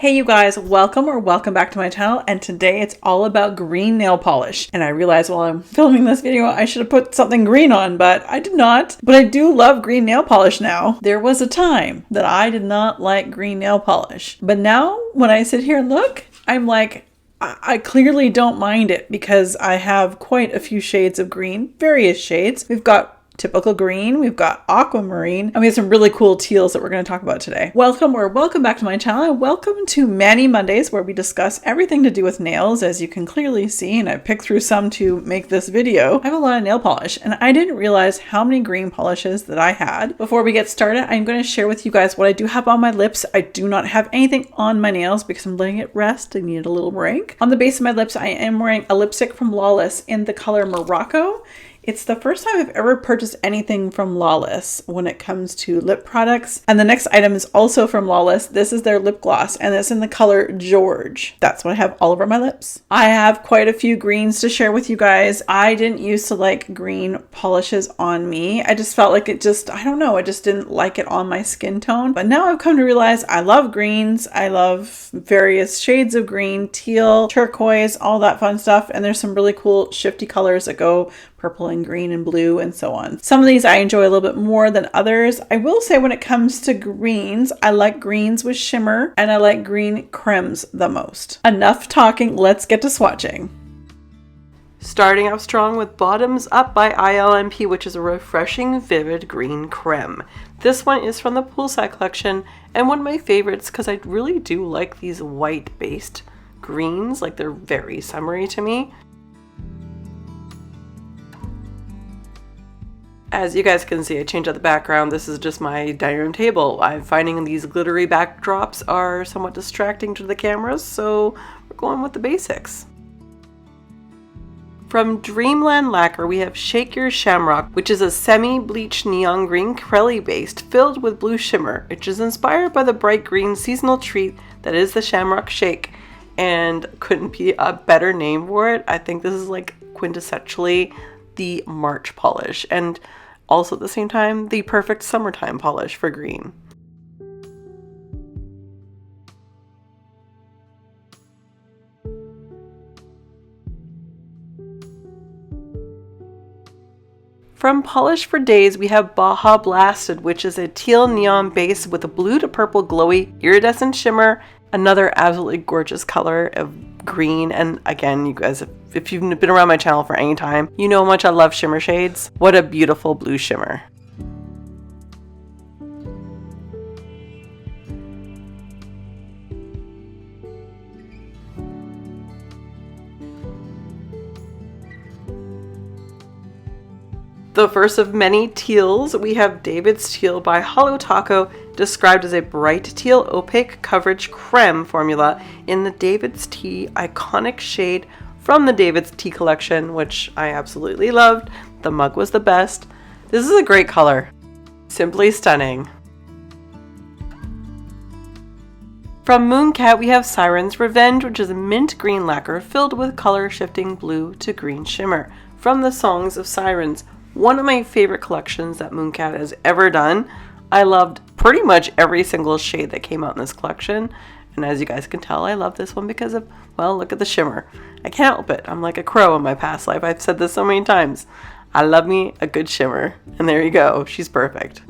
Hey you guys, welcome back to my channel, and today it's all about green nail polish. And I realized while I'm filming this video I should have put something green on, but I did not. But I do love green nail polish now. There was a time that I did not like green nail polish, but now when I sit here and look, I'm like, I clearly don't mind it because I have quite a few shades of green, various shades. We've got typical green, we've got aquamarine, and we have some really cool teals that we're going to talk about today. Welcome back to my channel. Welcome to Mani Mondays, where we discuss everything to do with nails. As you can clearly see, and I picked through some to make this video, I have a lot of nail polish, and I didn't realize how many green polishes that I had. Before we get started, I'm going to share with you guys what I do have on my lips. I do not have anything on my nails because I'm letting it rest. I need a little break. On the base of my lips, I am wearing a lipstick from Lawless in the color Morocco. It's the first time I've ever purchased anything from Lawless when it comes to lip products. And the next item is also from Lawless. This is their lip gloss, and it's in the color George. That's what I have all over my lips. I have quite a few greens to share with you guys. I didn't used to like green polishes on me. I just felt like I don't know, I just didn't like it on my skin tone. But now I've come to realize I love greens. I love various shades of green, teal, turquoise, all that fun stuff. And there's some really cool shifty colors that go purple and green and blue and so on. Some of these I enjoy a little bit more than others. I will say when it comes to greens, I like greens with shimmer and I like green cremes the most. Enough talking, let's get to swatching. Starting off strong with Bottoms Up by ILMP, which is a refreshing vivid green creme. This one is from the Poolside collection and one of my favorites because I really do like these white based greens. Like, they're very summery to me. As you guys can see, I changed out the background. This is just my dining room table. I'm finding these glittery backdrops are somewhat distracting to the cameras, so we're going with the basics. From Dreamland Lacquer, we have Shake Your Shamrock, which is a semi-bleached neon green Crelly based filled with blue shimmer, which is inspired by the bright green seasonal treat that is the Shamrock Shake, and couldn't be a better name for it. I think this is like quintessentially the March polish, and also at the same time the perfect summertime polish for green. From Polish for Days, we have Baja Blasted, which is a teal neon base with a blue to purple glowy iridescent shimmer. Another absolutely gorgeous color of green. And again, you guys, if you've been around my channel for any time, you know how much I love shimmer shades. What a beautiful blue shimmer. The first of many teals, we have David's Teal by Hollow Taco, described as a bright teal opaque coverage creme formula in the David's Tea iconic shade from the David's Tea collection, which I absolutely loved. The mug was the best. This is a great color. Simply stunning. From Mooncat, we have Siren's Revenge, which is a mint green lacquer filled with color shifting blue to green shimmer from the Songs of Sirens. One of my favorite collections that Mooncat has ever done. I loved pretty much every single shade that came out in this collection. And as you guys can tell, I love this one because of, well, look at the shimmer. I can't help it. I'm like a crow in my past life. I've said this so many times. I love me a good shimmer. And there you go. She's perfect.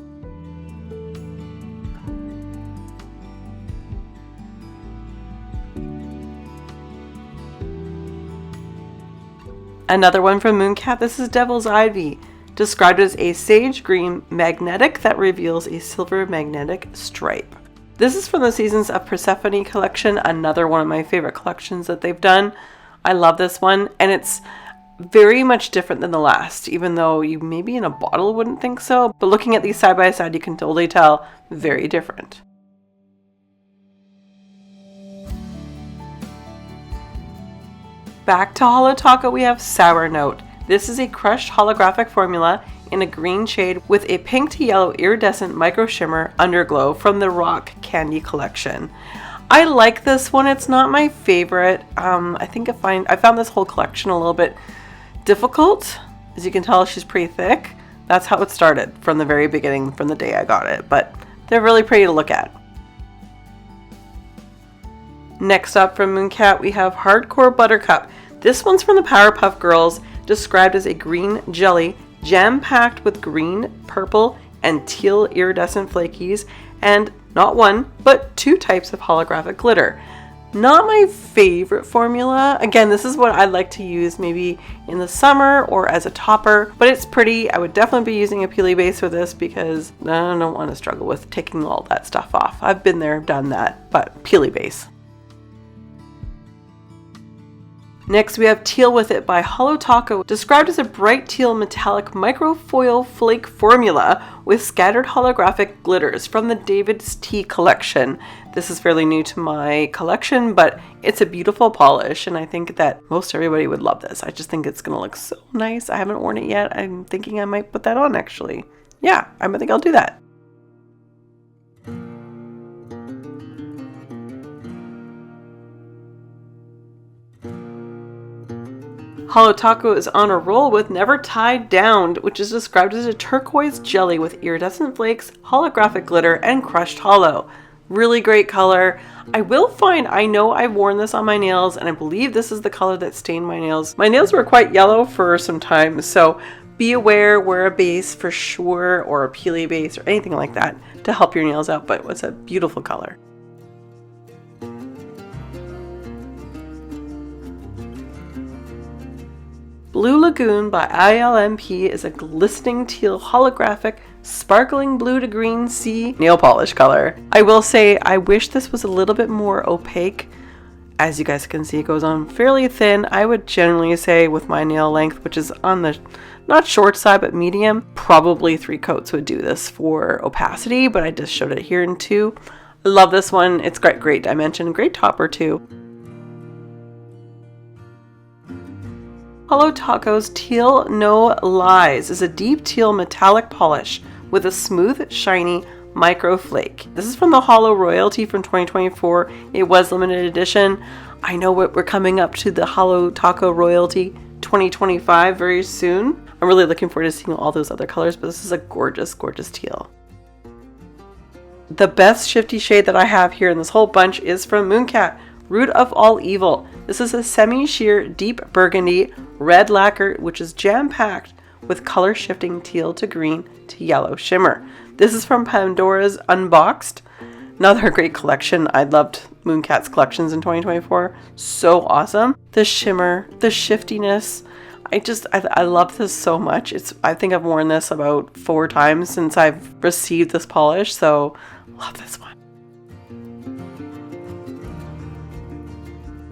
Another one from Mooncat. This is Devil's Ivy, described as a sage green magnetic that reveals a silver magnetic stripe. This is from the Seasons of Persephone collection, another one of my favorite collections that they've done. I love this one, and it's very much different than the last, even though you maybe in a bottle wouldn't think so. But looking at these side by side, you can totally tell, very different. Back to Hollow Taco, we have Sour Note. This is a crushed holographic formula in a green shade with a pink to yellow iridescent micro shimmer underglow from the Rock Candy collection. I like this one. It's not my favorite. I think I found this whole collection a little bit difficult. As you can tell, she's pretty thick. That's how it started from the very beginning, from the day I got it. But they're really pretty to look at. Next up from Mooncat, we have Hardcore Buttercup. This one's from the Powerpuff Girls, described as a green jelly, jam-packed with green, purple, and teal iridescent flakies, and not one, but 2 types of holographic glitter. Not my favorite formula. Again, this is what I like to use maybe in the summer or as a topper, but it's pretty. I would definitely be using a peely base for this because I don't want to struggle with taking all that stuff off. I've been there, done that, but peely base. Next, we have Teal With It by Holo Taco, described as a bright teal metallic microfoil flake formula with scattered holographic glitters from the David's Tea collection. This is fairly new to my collection, but it's a beautiful polish, and I think that most everybody would love this. I just think it's going to look so nice. I haven't worn it yet. I'm thinking I might put that on, actually. Yeah, I think I'll do that. Holo Taco is on a roll with Never Tied Down, which is described as a turquoise jelly with iridescent flakes, holographic glitter, and crushed hollow. Really great color. I will find, I know I've worn this on my nails, and I believe this is the color that stained my nails. My nails were quite yellow for some time, so be aware, wear a base for sure, or a peely base, or anything like that to help your nails out, but it's a beautiful color. Blue Lagoon by ILMP is a glistening teal holographic sparkling blue to green sea nail polish color. I will say I wish this was a little bit more opaque. As you guys can see, it goes on fairly thin. I would generally say with my nail length, which is on the not short side but medium, probably 3 coats would do this for opacity, but I just showed it here in 2. I love this one. It's got great dimension, great topper too. Holo Taco's Teal No Lies is a deep teal metallic polish with a smooth, shiny micro flake. This is from the Holo Royalty from 2024. It was limited edition. I know we're coming up to the Holo Taco Royalty 2025 very soon. I'm really looking forward to seeing all those other colors, but this is a gorgeous, gorgeous teal. The best shifty shade that I have here in this whole bunch is from Mooncat, Root of All Evil. This is a semi-sheer deep burgundy red lacquer, which is jam-packed with color shifting teal to green to yellow shimmer. This is from Pandora's Unboxed. Another great collection. I loved Mooncat's collections in 2024. So awesome. The shimmer, the shiftiness. I love this so much. I think I've worn this about 4 times since I've received this polish, so love this one.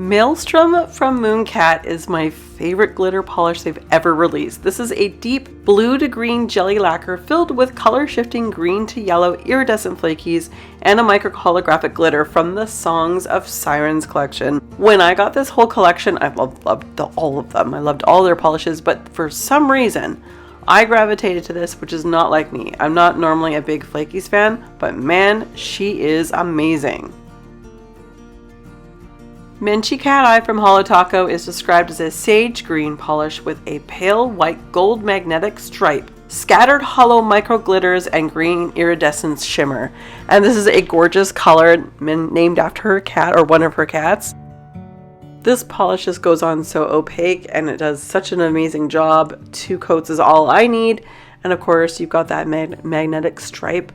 Maelstrom from Mooncat is my favorite glitter polish they've ever released. This is a deep blue to green jelly lacquer filled with color shifting green to yellow iridescent flakies and a micro holographic glitter from the Songs of Sirens collection. When I got this whole collection, I loved all of them. I loved all their polishes, but for some reason, I gravitated to this, which is not like me. I'm not normally a big flakies fan, but man, she is amazing. Minchi Cat Eye from Holo Taco is described as a sage green polish with a pale white gold magnetic stripe, scattered hollow micro glitters, and green iridescent shimmer. And this is a gorgeous color named after her cat or one of her cats. This polish just goes on so opaque and it does such an amazing job. 2 coats is all I need. And of course you've got that magnetic stripe.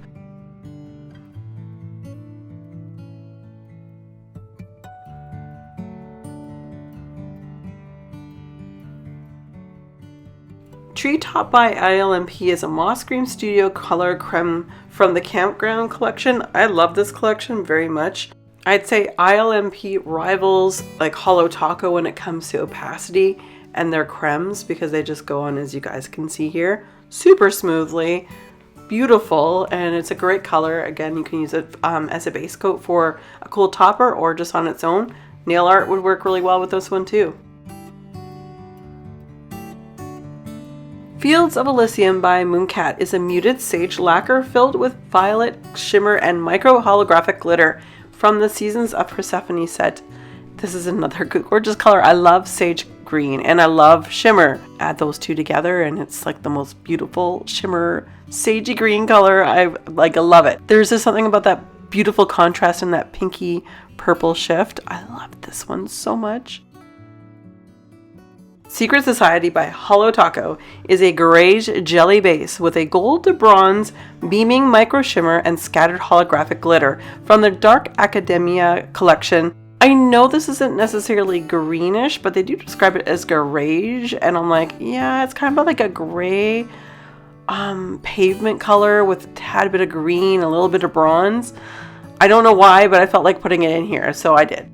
Treetop by ILMP is a moss green studio color creme from the Campground collection. I love this collection very much. I'd say ILMP rivals like Holo Taco when it comes to opacity and their cremes because they just go on, as you guys can see here, super smoothly, beautiful, and it's a great color. Again, you can use it as a base coat for a cool topper or just on its own. Nail art would work really well with this one too. Fields of Elysium by Mooncat is a muted sage lacquer filled with violet shimmer and micro holographic glitter from the Seasons of Persephone set. This is another gorgeous color. I love sage green and I love shimmer. Add those 2 together and it's like the most beautiful shimmer sagey green color. I love it. There's just something about that beautiful contrast and that pinky purple shift. I love this one so much. Secret Society by Holo Taco is a grayish jelly base with a gold to bronze beaming micro shimmer and scattered holographic glitter from the Dark Academia collection. I know this isn't necessarily greenish, but they do describe it as grayish, and I'm like, yeah, it's kind of like a gray pavement color with a tad bit of green, a little bit of bronze. I don't know why, but I felt like putting it in here, so I did.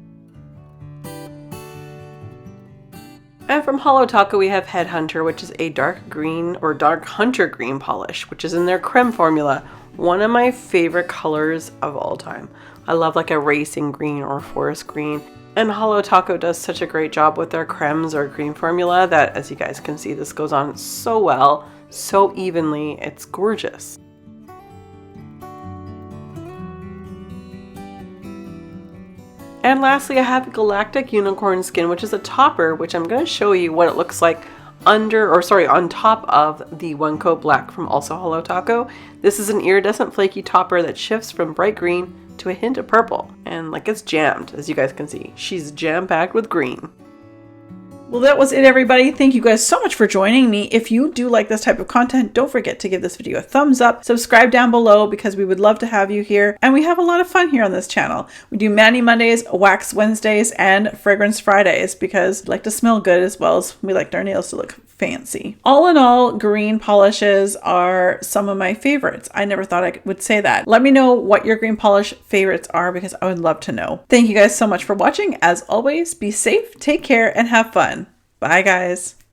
And from Holo Taco, we have Headhunter, which is a dark green or dark hunter green polish, which is in their creme formula. One of my favorite colors of all time. I love like a racing green or forest green. And Holo Taco does such a great job with their cremes or cream formula that, as you guys can see, this goes on so well, so evenly. It's gorgeous. And lastly, I have Galactic Unicorn Skin, which is a topper, which I'm going to show you what it looks like on top of the One Coat Black from also Holo Taco. This is an iridescent flaky topper that shifts from bright green to a hint of purple. And like it's jammed, as you guys can see. She's jam-packed with green. Well, that was it, everybody. Thank you guys so much for joining me. If you do like this type of content, don't forget to give this video a thumbs up, subscribe down below because we would love to have you here. And we have a lot of fun here on this channel. We do Mani Mondays, Wax Wednesdays, and Fragrance Fridays because we like to smell good as well as we like our nails to look fancy. All in all, green polishes are some of my favorites. I never thought I would say that. Let me know what your green polish favorites are because I would love to know. Thank you guys so much for watching. As always, be safe, take care, and have fun. Bye, guys.